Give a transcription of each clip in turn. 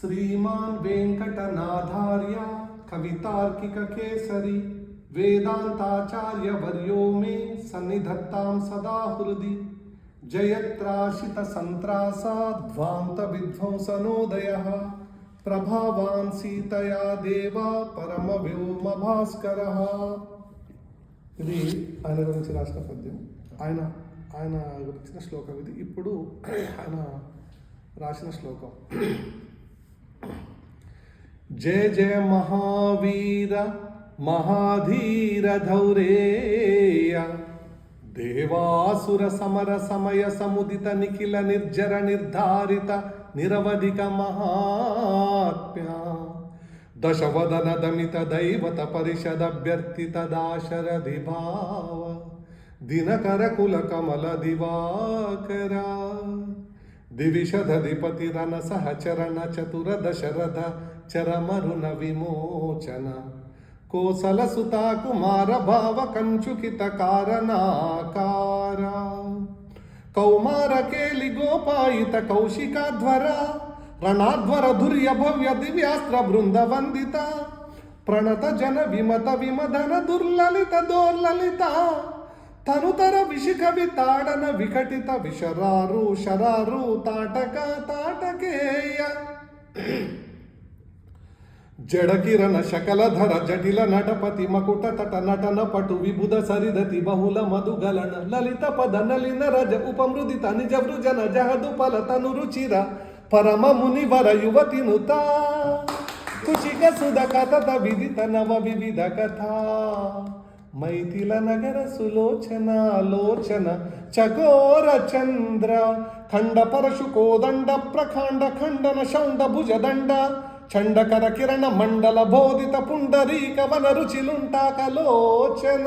श्रीमान वेंकटनाथार्य कवितार्किक केसरी वेदांताचार्य वर्यो मे सन्निधत्तां सदा हृदि जयत्राशित संत्रासाध्वांत विध्वंसनोदयः प्रभावान् सीतया देवा परम व्योम भास्करः। ఇది ఆయన గురించి రాసిన పద్యం. ఆయన ఆయన గురించిన శ్లోకం ఇది. ఇప్పుడు ఆయన రాసిన శ్లోకం. జయ జయ మహావీర మహాధీర ధౌరేయ దేవాసుర సమర సమయ సముదిత నిఖిల నిర్జర నిర్ధారిత నిరవధిక మహాత్మ్య దశవదన దమిత దైవత పరిషద అభ్యర్థిత దాశరథి భావ దినకర కుల కమల దివాకర దివిషధధిపతి రణ సహచరణ చతుర దశరథ చరమరుణ విమోచన కోసల సుతా కుమార భావ కంచుకిత కారణాకార కౌమార కేలి గోపాయిత కౌశికాధ్వర రణాధ్వర ధుర్య భవ్య దివ్యాస్త్ర బృంద వందిత ప్రణత జన విమత విమదన దుర్లలిత దోర్లలిత తనుతర విషిక వితాడన వికటిత విషరారు శరారు తాటక తాటకేయ జడకిరణ శకలధర జటిల నటపతి మకుట తట నటన పటు విబుధ సరిదతి బహుళ మధుగలన లలిత పద నలిన రజ ఉపమృదిత నిజ వృజన జహదు పల తను రుచిర పరమ మునివర యువతి నుత కుచిక సుధ కథ విదిత నవ వివిధ కథ మైథిల నగర సులోచన లోచన చకోర చంద్ర ఖండ పరశు కోదండ ప్రఖండ ఖండన శౌండ భుజదండ చండకర కిరణ మండల బోధిత పుండరీక వన రుచిలుంటాకలోచన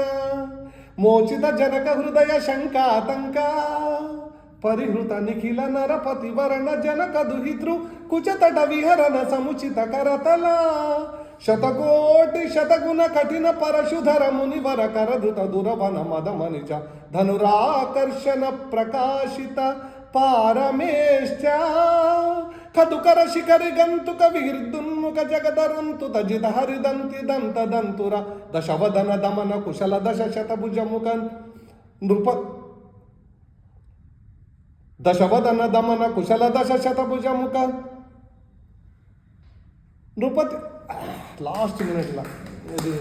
మోచిత జనక హృదయ శంకాతంక పరిహృత నిఖిల నరపతి వరణ జనక దుహితృ కుచతట విహరణ సముచిత కరతల శతకోటి శతగుణ కఠిన పరశుధర మునివర కరధృత దురవన మదమనిజ ధనురాకర్షణ ప్రకాశిత పారమేశ్చ కదుకర శిఖరి గంతుక విహృదున్ముఖ జగదరంతు తజిత హరిదంతి దంత దంతుర దశవదన దమన కుశల దశ శతభుజముఖ నృప దశవదన దమన కుశల దశ శతభుజముఖ నృపతి లాస్ట్ మినిట్లా ఇది